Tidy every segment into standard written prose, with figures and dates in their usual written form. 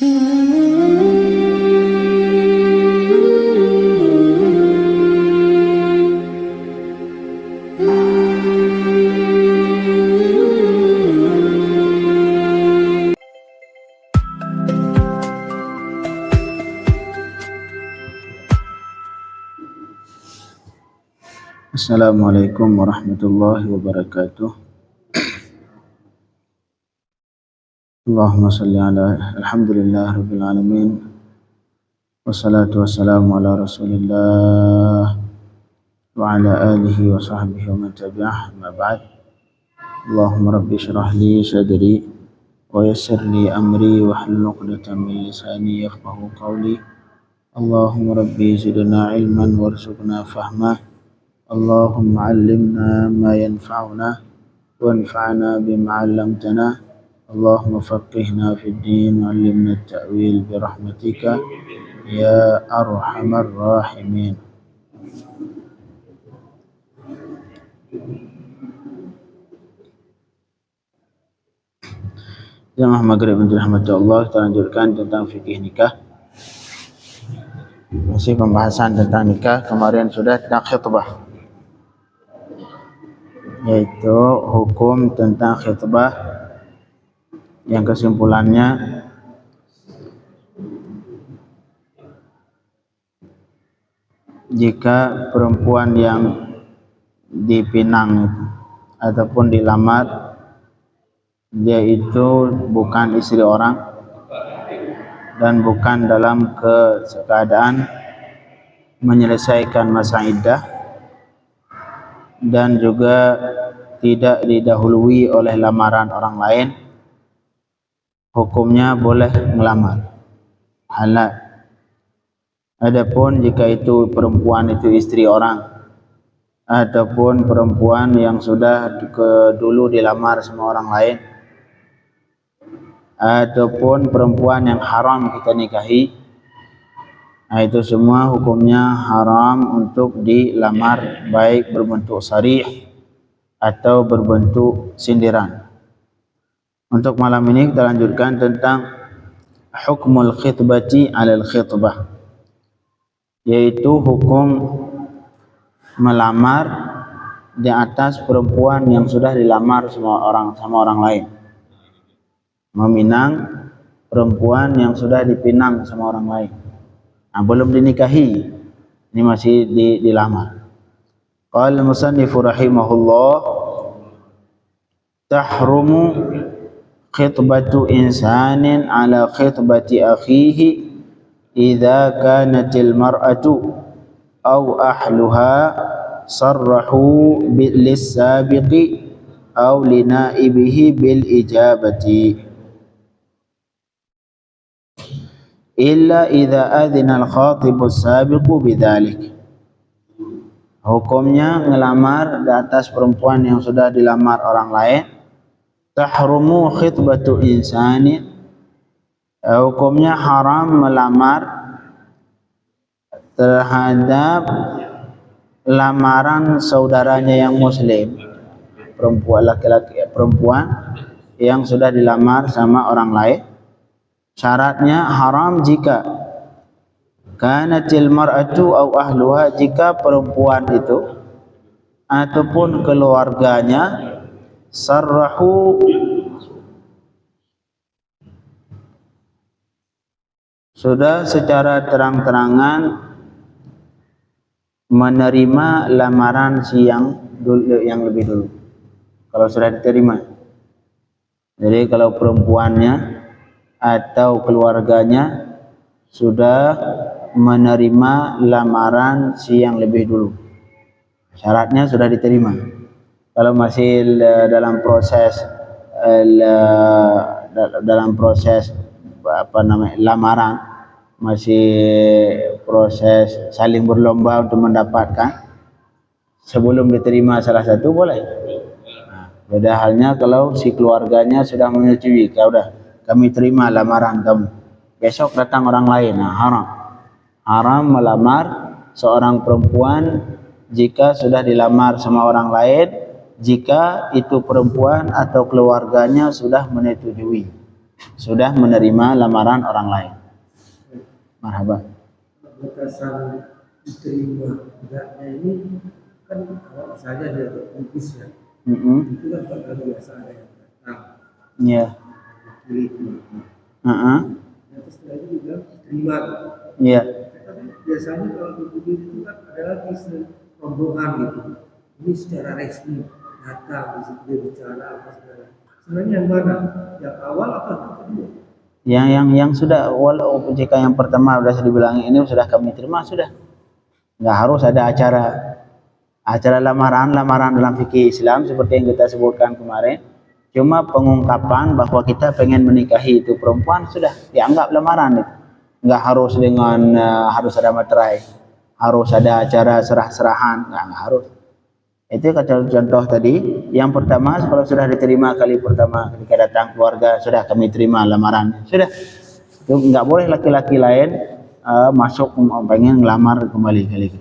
Assalamualaikum warahmatullahi wabarakatuh. Allahumma salli ala alhamdulillah rabbil alamin. Wassalatu wassalamu ala rasulillah wa ala alihi wa sahbihi wa man tabi'ah, ma ba'd. Allahumma rabbi syrah li sadri wa yassir li amri wa hlul 'uqdatam min lisani yafqahu qawli. Allahumma rabbi zidna ilman warzuqna fahma. Allahumma 'allimna ma yanfa'una wanfa'na bima 'allamtana. Allahumma faqihna fid din wa 'allimna at-ta'wil bi rahmatika ya arhamar rahimin. Jamaah maghrib yang dirahmati Allah, kita lanjutkan tentang fikih nikah. Masih pembahasan tentang nikah. Kemarin sudah tentang khitbah, yaitu hukum tentang khitbah, yang kesimpulannya jika perempuan yang dipinang ataupun dilamar dia itu bukan istri orang dan bukan dalam keadaan menyelesaikan masa iddah dan juga tidak didahului oleh lamaran orang lain, hukumnya boleh melamar, halal. Adapun jika itu perempuan itu istri orang ataupun perempuan yang sudah dulu dilamar sama orang lain ataupun perempuan yang haram kita nikahi, nah itu semua hukumnya haram untuk dilamar, baik berbentuk sharih atau berbentuk sindiran. Untuk malam ini kita lanjutkan tentang hukmul khitbati 'alal khitbah, yaitu hukum melamar di atas perempuan yang sudah dilamar sama orang lain. Meminang perempuan yang sudah dipinang sama orang lain. Nah, belum dinikahi, ini masih dilamar. Qala al-musannifu rahimahullah, tahrumu khitbatu insanin ala khitbati akhihi idza kanatil mar'atu aw ahluha sarrahu lis sabiqi aw linaibihi bil ijabati illa idza adzina al-khatibu as-sabiqu bidzalik. Hukumnya ngelamar di atas perempuan yang sudah dilamar orang lain. Tahrumu khitbatu insani, hukumnya haram melamar terhadap lamaran saudaranya yang muslim, perempuan laki-laki perempuan yang sudah dilamar sama orang lain. Syaratnya haram jika kanatil mar'atu aw ahluha, jika perempuan itu ataupun keluarganya sarrahu sudah secara terang-terangan menerima lamaran si yang lebih dulu, kalau sudah diterima. Jadi kalau perempuannya atau keluarganya sudah menerima lamaran si yang lebih dulu, syaratnya sudah diterima. Kalau masih dalam proses lamaran, masih proses saling berlomba untuk mendapatkan, sebelum diterima salah satu boleh. Beda halnya kalau si keluarganya sudah menyetujui, kami terima lamaran kamu, besok datang orang lain, haram melamar seorang perempuan jika sudah dilamar sama orang lain, jika itu perempuan atau keluarganya sudah menyetujui. sudah menerima lamaran orang lain. Marhaba. Batasan diterima enggaknya ini kan kalau misalnya dia lupus ya, itu kan kalau biasa ada yang datang, Iya. Terus setelah itu juga terima. Iya. Tapi biasanya kalau begitu itu kan ada lagi rombongan gitu. Ini secara resmi datang di situ dia bicara apa segala. Sebenarnya yang mana? Yang awal atau yang kedua? Yang sudah, walau jika yang pertama sudah dibilang ini sudah kami terima, sudah. Nggak harus ada acara lamaran dalam fikih Islam seperti yang kita sebutkan kemarin. Cuma pengungkapan bahwa kita pengen menikahi itu perempuan sudah dianggap lamaran itu. Nggak harus dengan harus ada materai, harus ada acara serah-serahan, nggak harus. Itu kata contoh tadi. Yang pertama, kalau sudah diterima kali pertama ketika datang keluarga, sudah kami terima lamaran, sudah. Itu nggak boleh laki-laki lain masuk pengen ngelamar kembali kali itu.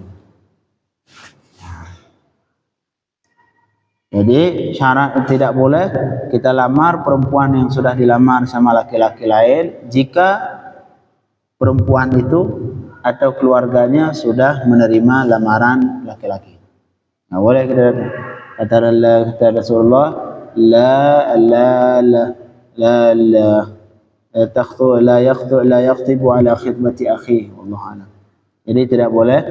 Jadi syarat tidak boleh kita lamar perempuan yang sudah dilamar sama laki-laki lain jika perempuan itu atau keluarganya sudah menerima lamaran laki-laki. Nah, boleh kita kata Rasulullah la yakhtibu ala khidmati akhi wallahu a'lam. Jadi tidak boleh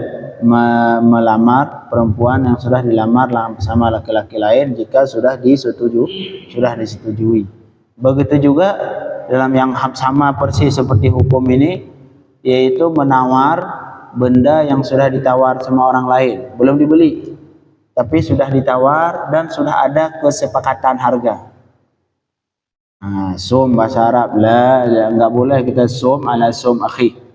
melamar perempuan yang sudah dilamar sama laki-laki lain jika sudah disetujui. Begitu juga dalam yang sama persis seperti hukum ini, yaitu menawar benda yang sudah ditawar sama orang lain, belum dibeli, tapi sudah ditawar dan sudah ada kesepakatan harga. Sum bahasa Arab, enggak boleh kita sum ala sum akhi.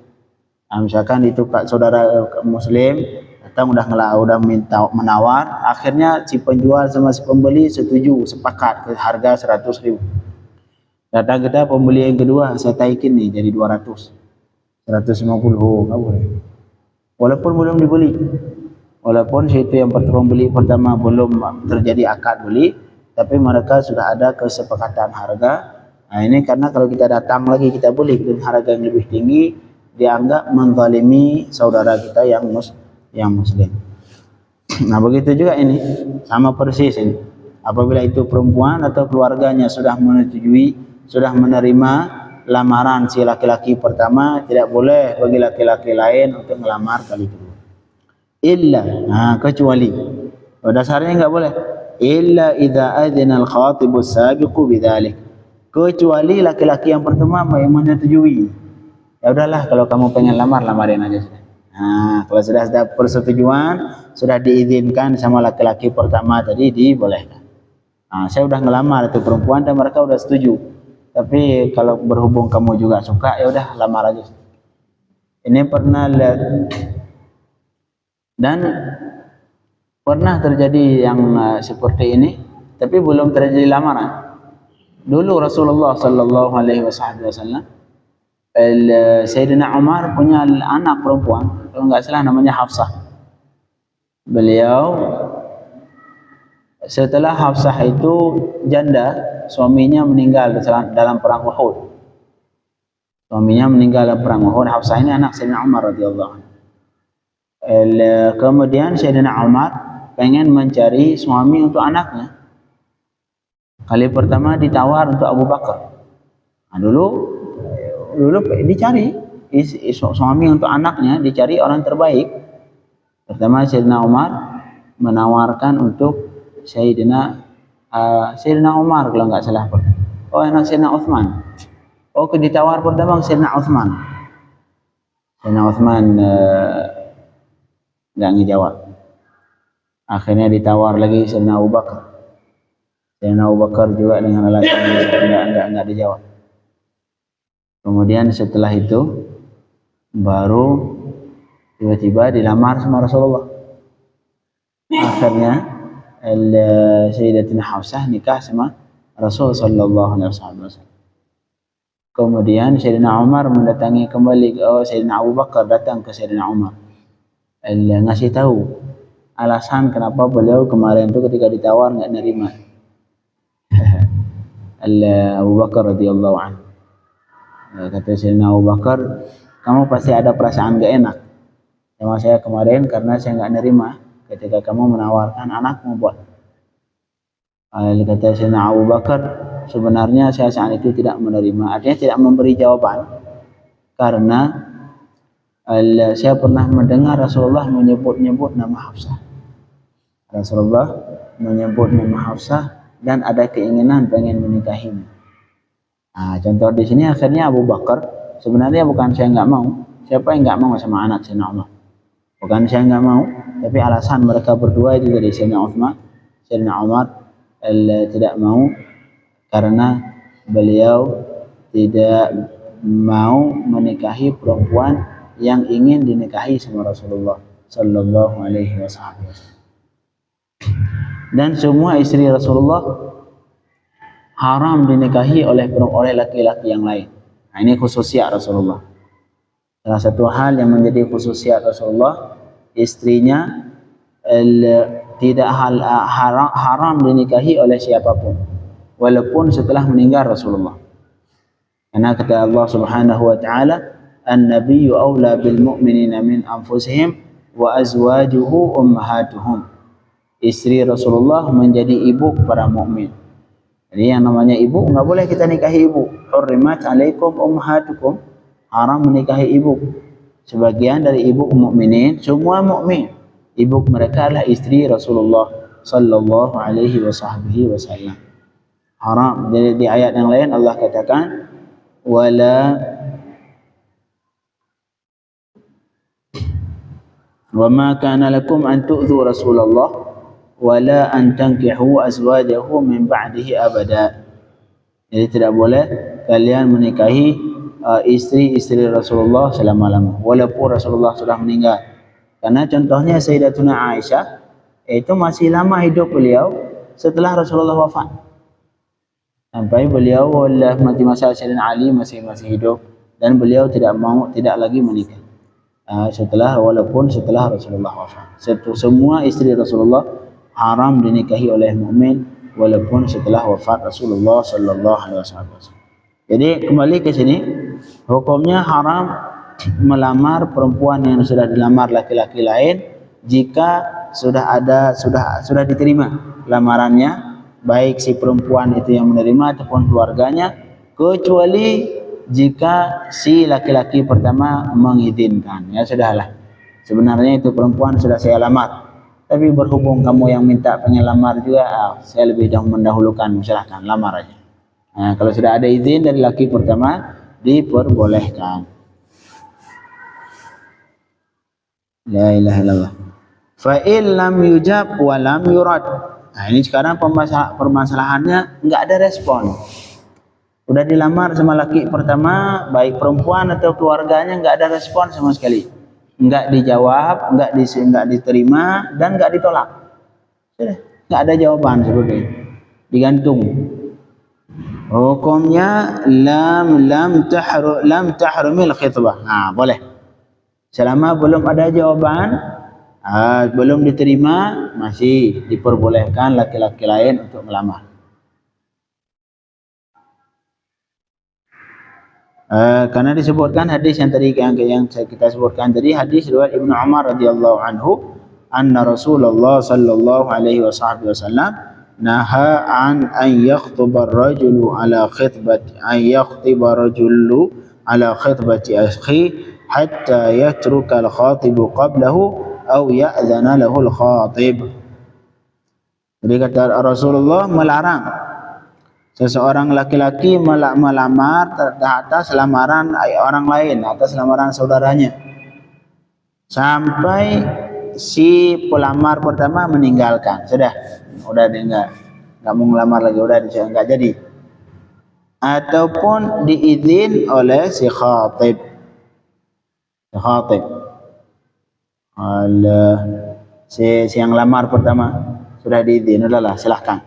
Misalkan itu saudara muslim datang udah minta menawar, akhirnya si penjual sama si pembeli setuju, sepakat ke harga 100.000. Datang kita pembeli yang kedua, saya taikin nih jadi 200, 150, nggak boleh. Walaupun belum dibeli, walaupun situ yang pembeli pertama belum terjadi akad beli, tapi mereka sudah ada kesepakatan harga. Nah ini karena kalau kita datang lagi kita beli dengan harga yang lebih tinggi, dianggap menzalimi saudara kita yang muslim. Nah begitu juga ini, sama persis ini. Apabila itu perempuan atau keluarganya sudah menyetujui, sudah menerima lamaran si laki-laki pertama, tidak boleh bagi laki-laki lain untuk melamar kali kedua. Illa, kecuali, dasarnya enggak boleh. Illa idza adzina al-khatibu as-sabiqu bidzalik. Kecuali laki-laki yang pertama yang menyetujui. Ya udahlah, kalau kamu pengen lamarin aja sudah. Kalau sudah ada persetujuan, sudah diizinkan sama laki-laki pertama tadi, dibolehkan. Saya udah ngelamar itu perempuan dan mereka udah setuju. Tapi kalau berhubung kamu juga suka, ya udah lamar aja. Ini pernah lihat dan pernah terjadi yang seperti ini, tapi belum terjadi lamaran. Dulu Rasulullah Sallallahu Alaihi Wasallam, Sayyidina Umar punya anak perempuan, kalau nggak salah namanya Hafsah. Beliau setelah Hafsah itu janda, suaminya meninggal dalam perang Uhud. Hafsah ini anak Sayyidina Umar radhiyallahu anhu. Kemudian Sayyidina Umar pengen mencari suami untuk anaknya. Kali pertama ditawar untuk Abu Bakar. Dulu dicari suami untuk anaknya, dicari orang terbaik. Pertama Sayyidina Umar menawarkan untuk Sayyidina Umar kalau nggak salah. Anak Sayyidina Uthman. Ditawar pertama Sayyidina Uthman. Sayyidina Uthman nggak ngejawab. Akhirnya ditawar lagi Sayyidina Abu Bakar. Sayyidina Abu Bakar juga dengan alasan nggak dijawab. Kemudian setelah itu baru tiba-tiba dilamar sama Rasulullah. Akhirnya Sayyidatina Hafsah nikah sama Rasul Sallallahu Alaihi Wasallam. Kemudian Sayyidina Umar mendatangi kembali, Sayyidina Abu Bakar datang ke Sayyidina Umar, ngasih tahu alasan kenapa beliau kemarin itu ketika ditawar nggak nerima. Abu Bakar radhiyallahu anhu. Kata Sayyidina Abu Bakar, kamu pasti ada perasaan gak enak sama saya kemarin karena saya nggak nerima ketika kamu menawarkan anakmu buat. Kata Sayyidina Abu Bakar, sebenarnya saya saat itu tidak menerima, artinya tidak memberi jawaban karena saya pernah mendengar Rasulullah menyebut-nyebut nama Hafsah. Rasulullah menyebut nama Hafsah dan ada keinginan pengen menikahinya. Nah, contoh di sini akhirnya Abu Bakar sebenarnya bukan saya nggak mau, siapa yang nggak mau sama anak Sayyidina Umar? Bukan saya nggak mau, tapi alasan mereka berdua itu dari Sayyidina Utsman, Sayyidina Umar tidak mau karena beliau tidak mau menikahi perempuan yang ingin dinikahi sama Rasulullah Sallallahu Alaihi Wasallam. Dan semua istri Rasulullah haram dinikahi oleh laki-laki yang lain. Nah, ini khususiat Rasulullah. Salah satu hal yang menjadi khususiat Rasulullah, istrinya tidak haram dinikahi oleh siapapun, walaupun setelah meninggal Rasulullah. Karena kata Allah Subhanahu wa taala, "An-nabiyyu aula bil mu'minina min anfusihim wa azwajuhu ummahatuhum." Istri Rasulullah menjadi ibu para mukmin. Jadi yang namanya ibu enggak boleh kita nikahi ibu. Hurrimat alaikum ummahatukum, haram menikahi ibu. Sebagian dari ibu mukminin, semua mukmin, ibu mereka adalah istri Rasulullah sallallahu alaihi wasallam. Haram. Jadi di ayat yang lain Allah katakan wala wama kana lakum an tu'dhu Rasulullah wala an tankihu azwajahu min ba'dihi abada. Jadi tidak boleh kalian menikahi istri-istri Rasulullah selama-lamanya walaupun Rasulullah sudah meninggal. Karena contohnya Sayyidatuna Aisyah itu masih lama hidup beliau setelah Rasulullah wafat. Sampai beliau mati masa Sayyidina Ali masih hidup dan beliau tidak lagi menikah. Walaupun setelah Rasulullah wafat. Semua istri Rasulullah haram dinikahi oleh mukmin walaupun setelah wafat Rasulullah sallallahu alaihi wasallam. Jadi kembali ke sini, hukumnya haram melamar perempuan yang sudah dilamar laki-laki lain jika sudah diterima lamarannya, baik si perempuan itu yang menerima ataupun keluarganya, kecuali jika si laki-laki pertama mengizinkan. Ya sudahlah, sebenarnya itu perempuan sudah saya lamar, tapi berhubung kamu yang minta pengen lamar juga, saya lebih mendahulukan, silahkan lamar aja. Nah, kalau sudah ada izin dari laki pertama, diperbolehkan. La ilaha illallah. Fa in lam yujab wa lam yurad. Nah, ini sekarang permasalahannya enggak ada respon. Udah dilamar sama laki pertama, baik perempuan atau keluarganya, enggak ada respon sama sekali. Enggak dijawab, enggak diterima dan enggak ditolak. Sudah, enggak ada jawaban seperti itu. Digantung. Hukumnya lam tahrumil khitbah. Nah, boleh. Selama belum ada jawaban, belum diterima, masih diperbolehkan laki-laki lain untuk melamar. Karena disebutkan hadis yang tadi yang kita sebutkan tadi, hadis riwayat Ibnu Umar radhiyallahu anhu, anna Rasulullah sallallahu alaihi wasallam naha an yakhtuba ar-rajulu ala khitbati akhi hatta yatruka al-khatibu qablahu aw ya'dhana lahu al-khatib. Jadi kata Rasulullah melarang seseorang laki-laki melamar atas lamaran orang lain, atas lamaran saudaranya, sampai si pelamar pertama meninggalkan. Udah dia nggak mau melamar lagi, udah dia nggak jadi, ataupun diizin oleh si khatib. Si yang lamar pertama sudah diizin, udahlah silahkan.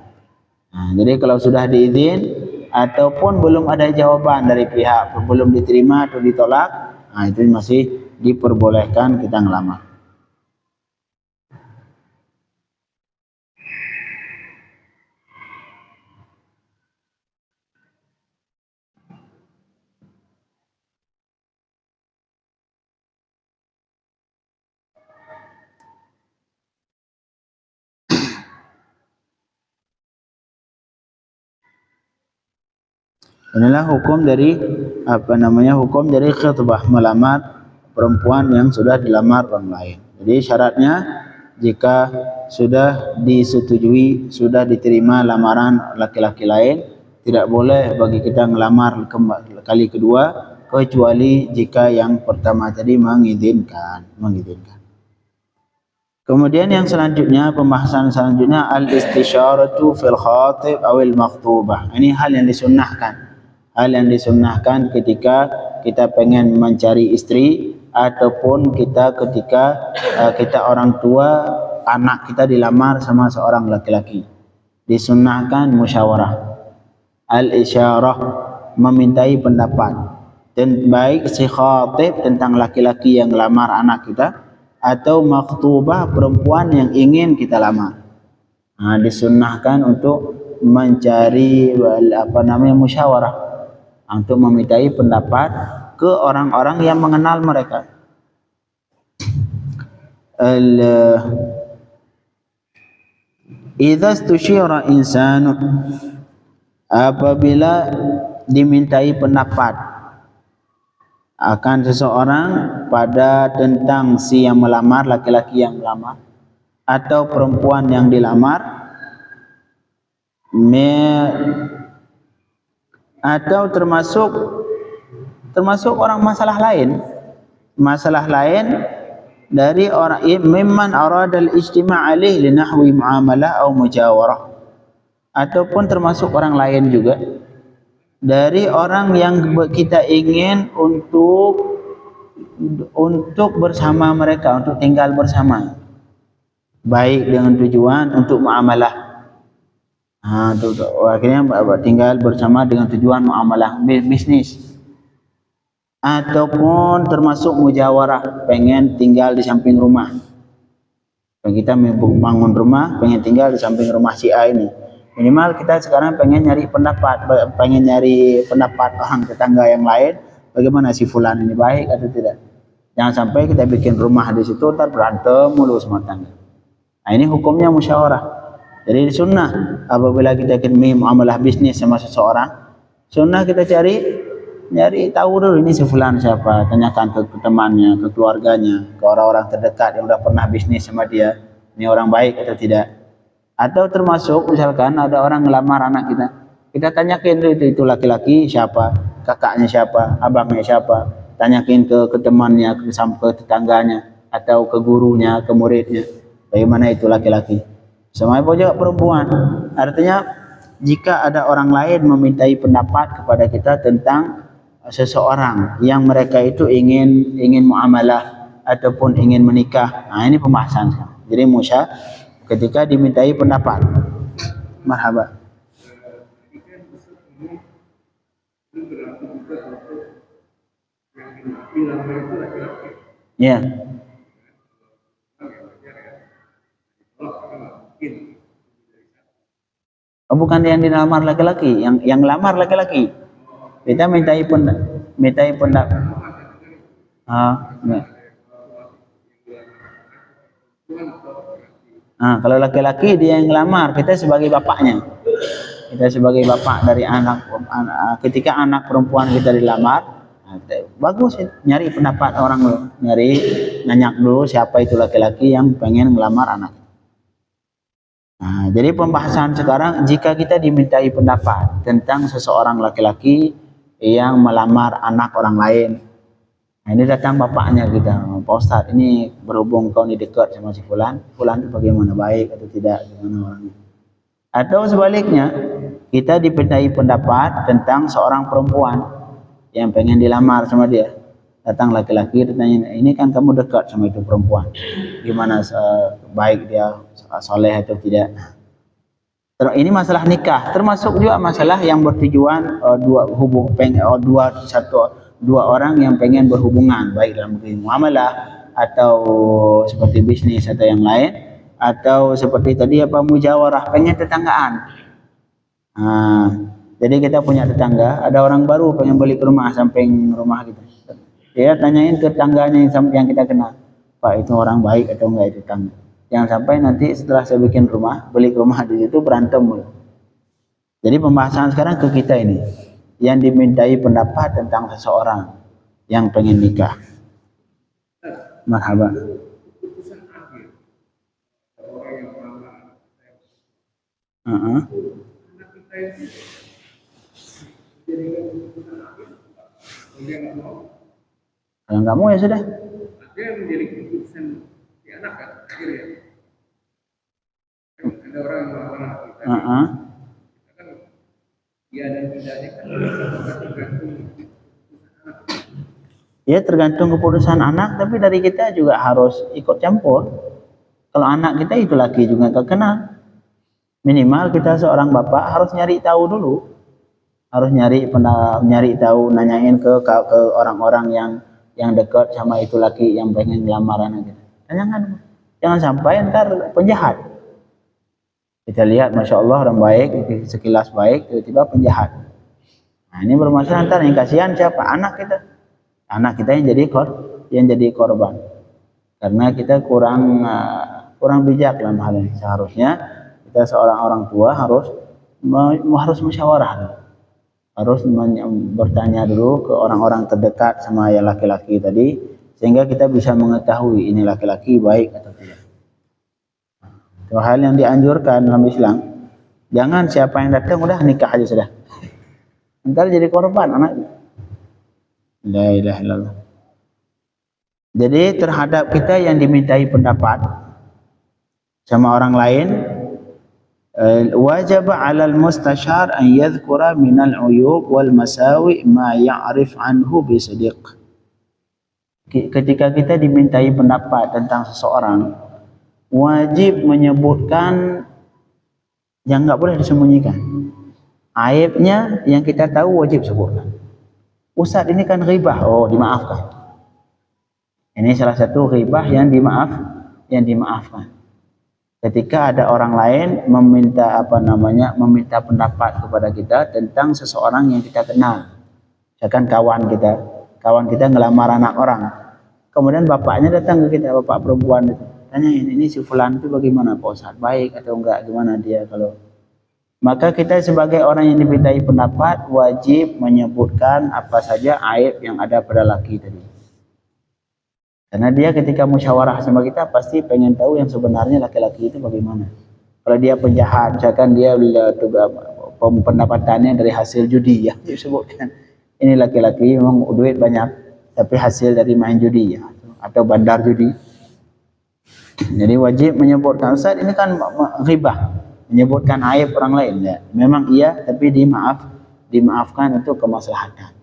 Nah, jadi kalau sudah diizin ataupun belum ada jawaban dari pihak, belum diterima atau ditolak, nah itu masih diperbolehkan kita ngelamar. Inilah hukum dari hukum dari khitbah, melamar perempuan yang sudah dilamar orang lain. Jadi syaratnya jika sudah disetujui, sudah diterima lamaran laki-laki lain, tidak boleh bagi kita ngelamar kali kedua kecuali jika yang pertama tadi mengizinkan. Kemudian yang selanjutnya, pembahasan selanjutnya al-istisyaratu fil khatib awil makhtubah. Ini hal yang disunnahkan. Hal yang disunnahkan ketika kita pengen mencari istri ataupun ketika kita orang tua, anak kita dilamar sama seorang laki-laki. Disunnahkan musyawarah. Al-isyarah, memintai pendapat. Dan baik si khatib tentang laki-laki yang lamar anak kita atau makhtubah perempuan yang ingin kita lamar. Disunnahkan untuk mencari musyawarah, untuk memintai pendapat ke orang-orang yang mengenal mereka. Idza istusyira insanu, apabila dimintai pendapat akan seseorang pada tentang si yang melamar, laki-laki yang melamar atau perempuan yang dilamar, atau termasuk orang masalah lain dari orang mimman aradal ijtima' alaih li nahwi muamalah atau mujawarah, ataupun termasuk orang lain juga dari orang yang kita ingin untuk bersama mereka, untuk tinggal bersama, baik dengan tujuan untuk muamalah. Akhirnya tinggal bersama dengan tujuan muamalah bisnis, ataupun termasuk mujawarah, pengen tinggal di samping rumah. Kita membangun rumah, pengen tinggal di samping rumah si A ini. Minimal kita sekarang pengen nyari pendapat orang tetangga yang lain, bagaimana si fulan ini, baik atau tidak. Jangan sampai kita bikin rumah di situ ntar berantem mulu sama tetangga. Ini hukumnya musyawarah. Jadi sunnah apabila kita ingin muamalah bisnis sama seseorang, sunnah kita nyari tahu dulu ini si fulan siapa, tanyakan ke temannya, ke keluarganya, ke orang-orang terdekat yang udah pernah bisnis sama dia, ini orang baik atau tidak. Atau termasuk misalkan ada orang ngelamar anak kita tanyakin itu laki-laki siapa, kakaknya siapa, abangnya siapa, tanyakin ke temannya, ke tetangganya, atau ke gurunya, ke muridnya, bagaimana itu laki-laki. Sama juga perempuan. Artinya jika ada orang lain memintai pendapat kepada kita tentang seseorang yang mereka itu ingin muamalah ataupun ingin menikah, ini pembahasan. Jadi ketika dimintai pendapat. Marhaba. Ya. Bukan yang dilamar laki-laki, yang lamar laki-laki. Kita mintai pendapat. Kalau laki-laki dia yang ngelamar, kita sebagai bapaknya. Kita sebagai bapak dari anak, ketika anak perempuan kita dilamar, bagus nyari pendapat orang dulu, nanyak dulu siapa itu laki-laki yang pengen ngelamar anak. Jadi pembahasan sekarang, jika kita dimintai pendapat tentang seseorang laki-laki yang melamar anak orang lain, ini datang bapaknya kita, Pak Ustadz, ini berhubung kau ini dekat sama si Fulan itu bagaimana, baik atau tidak, gimana orangnya. Atau sebaliknya, kita dimintai pendapat tentang seorang perempuan yang pengen dilamar sama dia. Datang laki-laki, ditanya, ini kan kamu dekat sama itu perempuan, gimana baik dia, soleh atau tidak. Ini masalah nikah, termasuk juga masalah yang bertujuan dua orang yang pengen berhubungan, baik dalam muamalah atau seperti bisnis atau yang lain, atau seperti tadi mujawarah, pengen tetanggaan. Jadi kita punya tetangga, ada orang baru pengen beli ke rumah samping rumah kita. Dia tanyain ke tetangganya yang kita kenal, Pak itu orang baik atau enggak itu tetangga. Jangan sampai nanti setelah saya bikin rumah, beli ke rumah di situ berantem mulu. Jadi pembahasan sekarang ke kita ini. yang dimintai pendapat tentang seseorang yang pengen nikah. Marhaba. Keputusan akhir orang yang melamar Uh-uh. anak kita itu jadi keputusan akhir. Kalau dia nggak mau, Kalau nggak mau ya sudah. dia menjadi keputusan si anak kan akhirnya. Kan ada orang yang melamar anak kita, Uh-uh. kita kan dia dan tidaknya kan tergantung keputusan anak. Ya tergantung keputusan anak, tapi dari kita juga harus ikut campur. Kalau anak kita itu laki juga nggak kenal, minimal kita seorang bapak harus nyari tahu dulu, harus nyari tahu, nanyain ke orang-orang yang dekat sama itu laki yang pengen ngelamar anak kita. Jangan sampai ntar penjahat. Kita lihat, masya Allah orang baik, sekilas baik, tiba-tiba penjahat. Nah ini bermasalah, ntar yang kasihan siapa? Anak kita. Anak kita yang jadi korban. Karena kita kurang bijak dalam hal ini. Seharusnya kita seorang orang tua harus musyawarah, harus bertanya dulu ke orang-orang terdekat sama yang laki-laki tadi, sehingga kita bisa mengetahui ini laki-laki baik atau tidak. Itu hal yang dianjurkan dalam Islam. Jangan siapa yang datang udah nikah aja sudah. Ntar jadi korban anaknya. La ilaha illallah. Jadi terhadap kita yang dimintai pendapat sama orang lain, wajib 'alal mustashar an yadhkura min al-'uyub wal masawi ma ya'rif anhu bi sidq. Ketika kita dimintai pendapat tentang seseorang, wajib menyebutkan yang nggak boleh disembunyikan. Aibnya yang kita tahu wajib sebutkan. Ustaz ini kan ghibah, oh dimaafkan. Ini salah satu ghibah yang dimaafkan. Ketika ada orang lain meminta pendapat kepada kita tentang seseorang yang kita kenal. Misalkan kawan kita ngelamar anak orang. Kemudian bapaknya datang ke kita, bapak perempuan itu. Tanyain, ini si fulan itu bagaimana Pak Ustaz? Baik atau enggak? Gimana dia kalau? Maka kita sebagai orang yang dimintai pendapat wajib menyebutkan apa saja aib yang ada pada laki tadi. Karena dia ketika musyawarah sama kita pasti pengen tahu yang sebenarnya laki-laki itu bagaimana. Kalau dia penjahat, misalkan dia pendapatannya dari hasil judi, ya disebutkan. Ini laki-laki memang duit banyak, tapi hasil dari main judi ya, atau bandar judi. Jadi wajib menyebutkan, Ustaz ini kan ghibah, menyebutkan aib orang lain ya. Memang iya, tapi dimaafkan untuk kemaslahatan.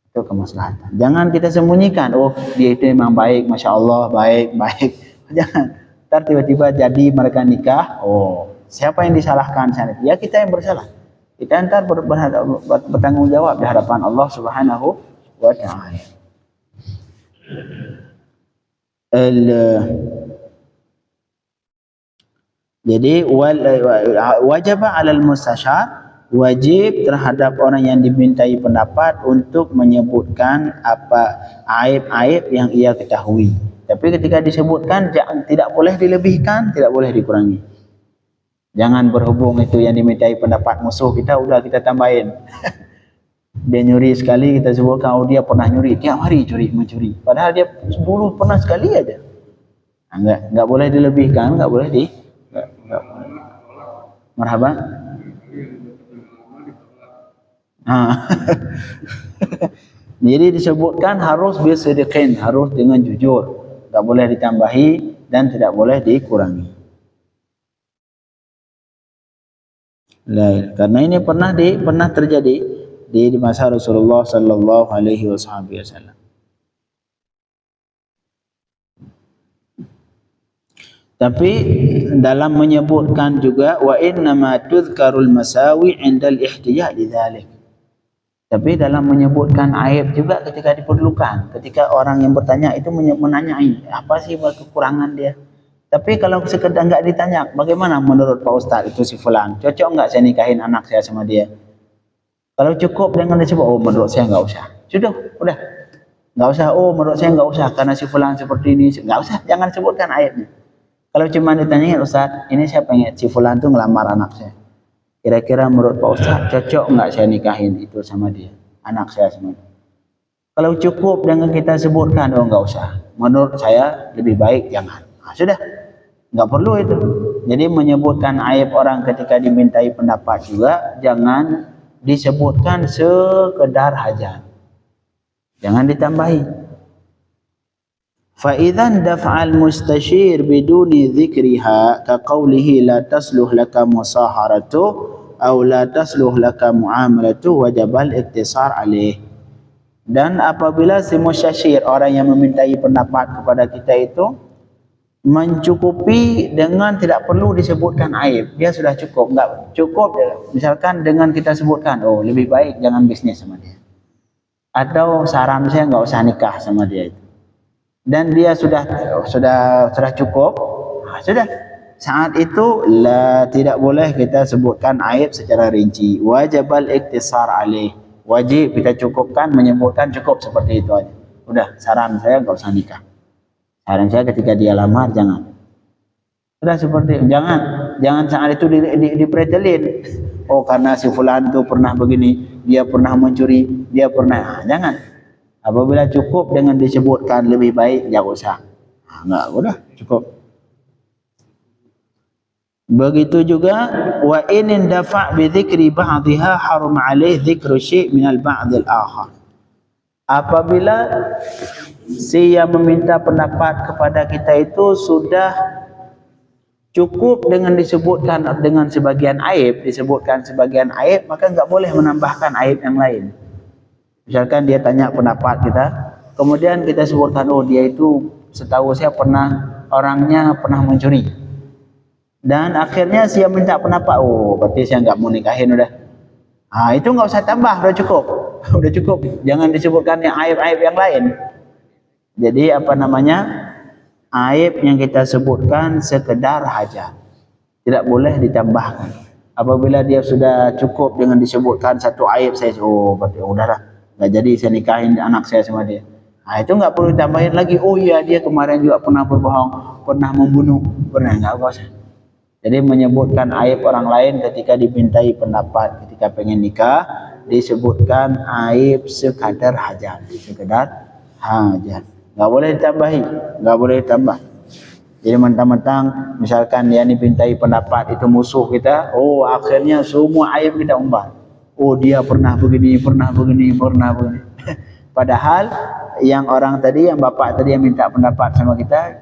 Itu kemaslahatan. Jangan kita sembunyikan, oh dia itu memang baik, masya Allah baik. Jangan. Ntar tiba-tiba jadi mereka nikah, oh siapa yang disalahkan sana? Ya kita yang bersalah. Kita ntar bertanggung jawab di hadapan Allah Subhanahu wa Ta'ala. Jadi wajib 'alal mustashar, wajib terhadap orang yang dimintai pendapat untuk menyebutkan apa aib-aib yang ia ketahui. Tapi ketika disebutkan tidak boleh dilebihkan, tidak boleh dikurangi. Jangan berhubung itu yang dimintai pendapat musuh kita udah kita tambahin. Dia nyuri sekali kita sebutkan, oh dia pernah nyuri, tiap hari mencuri. Padahal dia 10 pernah sekali aja. Enggak boleh dilebihkan, enggak boleh Marhaba. Jadi disebutkan harus bisidqin, harus dengan jujur, tak boleh ditambahi dan tidak boleh dikurangi. Karena ini pernah terjadi di masa Rasulullah sallallahu alaihi wasallam. Tapi dalam menyebutkan juga wa innama tudhkarul masawi 'indal ihtiyaj lidzalik. Tapi dalam menyebutkan aib juga ketika diperlukan. Ketika orang yang bertanya itu menanyai apa sih kekurangan dia. Tapi kalau sekedar enggak ditanya, bagaimana menurut Pak Ustaz itu si fulan? Cocok enggak saya nikahin anak saya sama dia? Kalau cukup dengan disebut, oh menurut saya enggak usah. Sudah, udah. Enggak usah, oh menurut saya enggak usah karena si fulan seperti ini. Enggak usah, jangan sebutkan aibnya. Kalau cuma ditanyain, Ustaz, ini saya pengen si fulan tuh ngelamar anak saya. Kira-kira menurut Pak Ustaz cocok enggak saya nikahin itu sama dia, anak saya sama dia? Kalau cukup dengan kita sebutkan, oh enggak usah. Menurut saya lebih baik jangan. Sudah, enggak perlu itu. Jadi menyebutkan aib orang ketika dimintai pendapat juga jangan disebutkan sekedar hajat. Jangan ditambahi. Fa idzan daf'al mustashir biduni dzikriha ka qawlihi la tasluh laka musaharatu aw la tasluh laka muamalatu wajibal iktisar alaih. Dan apabila si musyashir, orang yang memintai pendapat kepada kita itu mencukupi dengan tidak perlu disebutkan aib, dia sudah cukup. Enggak cukup misalkan dengan kita sebutkan, oh lebih baik jangan bisnis sama dia, atau saran saya enggak usah nikah sama dia itu, dan dia sudah cukup, sudah saat itu tidak boleh kita sebutkan aib secara rinci. Wajibal iktisar alaih, wajib kita cukupkan, menyebutkan cukup seperti itu aja. Udah, saran saya enggak usah nikah. Saran saya ketika dia lamar jangan. Sudah seperti itu. Jangan saat itu dipretelin. Oh karena si fulan itu pernah begini, dia pernah mencuri, dia pernah. Jangan. Apabila cukup dengan disebutkan lebih baik jangan usah. Enggak, udah cukup. Begitu juga wa in dafa' bi dzikri ba'dihha harum 'alaih dzikru syai' min al-ba'd al-akhar. Apabila si yang meminta pendapat kepada kita itu sudah cukup dengan disebutkan dengan sebagian aib, maka enggak boleh menambahkan aib yang lain. Misalkan dia tanya pendapat kita, kemudian kita sebutkan, oh dia itu setahu saya orangnya pernah mencuri. Dan akhirnya si yang minta pendapat, oh berarti saya enggak mau nikahin udah. Itu enggak usah tambah, udah cukup. Udah cukup. Jangan disebutkan yang aib-aib yang lain. Jadi aib yang kita sebutkan sekedar hajat, tidak boleh ditambahkan. Apabila dia sudah cukup dengan disebutkan satu aib, saya oh berarti udahlah, nggak jadi saya nikahin anak saya sama dia. Itu nggak perlu ditambahin lagi. Oh iya dia kemarin juga pernah berbohong, pernah membunuh, nggak usah. Jadi menyebutkan aib orang lain ketika dimintai pendapat, ketika pengen nikah, disebutkan aib sekadar hajat, nggak boleh ditambahi, nggak boleh ditambah. Jadi mentang-mentang misalkan dia dimintai pendapat itu musuh kita, oh akhirnya semua aib kita umbar. Oh dia pernah begini. Padahal yang orang tadi, yang bapak tadi yang minta pendapat sama kita,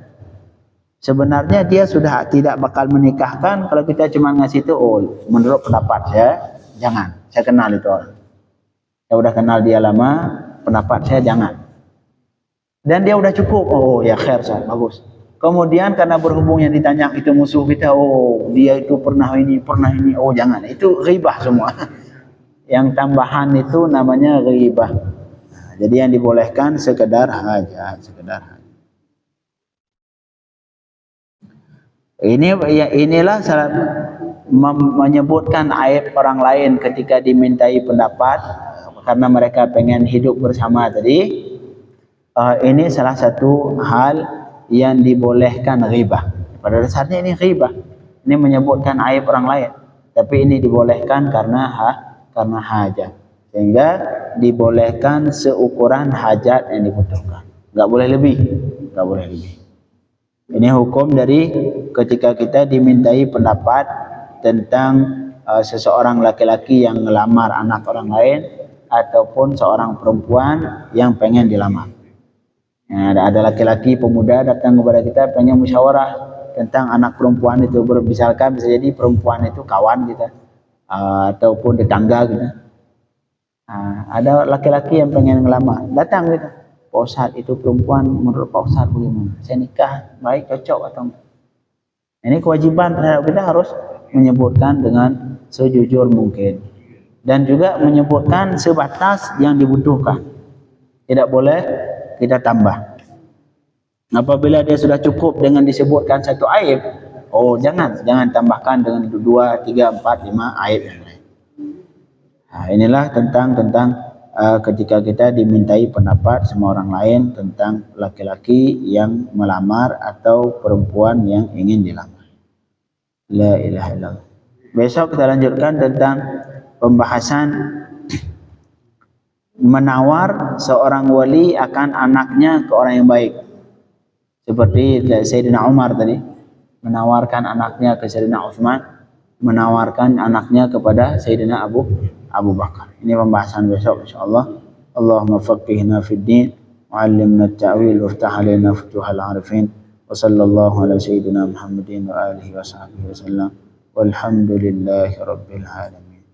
sebenarnya dia sudah tidak bakal menikahkan kalau kita cuma ngasih itu, oh menurut pendapat saya jangan. Saya kenal itu orang. Saya udah kenal dia lama, pendapat saya jangan. Dan dia udah cukup, oh ya khair sah, bagus. Kemudian karena berhubung yang ditanya itu musuh kita, oh dia itu pernah ini, oh jangan. Itu ghibah semua. Yang tambahan itu namanya ghibah. Jadi yang dibolehkan sekedar hajat. Inilah salah menyebutkan aib orang lain ketika dimintai pendapat karena mereka pengen hidup bersama tadi. Ini salah satu hal yang dibolehkan ghibah. Pada dasarnya ini ghibah. Ini menyebutkan aib orang lain. Tapi ini dibolehkan karena hajat. Sehingga dibolehkan seukuran hajat yang dibutuhkan. Enggak boleh lebih. Ini hukum dari ketika kita dimintai pendapat tentang seseorang laki-laki yang melamar anak orang lain ataupun seorang perempuan yang pengen dilamar. Ada laki-laki pemuda datang kepada kita pengen musyawarah tentang anak perempuan itu, misalkan bisa jadi perempuan itu kawan kita ataupun tetangga kita. Ada laki-laki yang pengen ngelamar, datang kita, Pak Ustadz itu perempuan menurut Pak Ustadz bagaimana? Saya nikah baik, cocok atau enggak? Ini kewajiban terhadap kita harus menyebutkan dengan sejujur mungkin dan juga menyebutkan sebatas yang dibutuhkan. Tidak boleh kita tambah. Apabila dia sudah cukup dengan disebutkan satu aib, oh jangan tambahkan dengan 2, 3, 4, 5 aib yang lain. Inilah tentang ketika kita dimintai pendapat sama orang lain tentang laki-laki yang melamar atau perempuan yang ingin dilamar. La ilaha illallah. Besok kita lanjutkan tentang pembahasan menawar seorang wali akan anaknya ke orang yang baik. Seperti Sayyidina Umar tadi menawarkan anaknya ke Sayyidina Utsman, menawarkan anaknya kepada Sayyidina Abu Bakar. Ini pembahasan besok insyaallah. Allahumma faqihna fid din wa 'allimna at-ta'wil waftah 'alaina futuhal 'arifin. Wa sallallahu ala sayyidina Muhammadin wa alihi wa sahbihi wasallam. Walhamdulillahi rabbil alamin.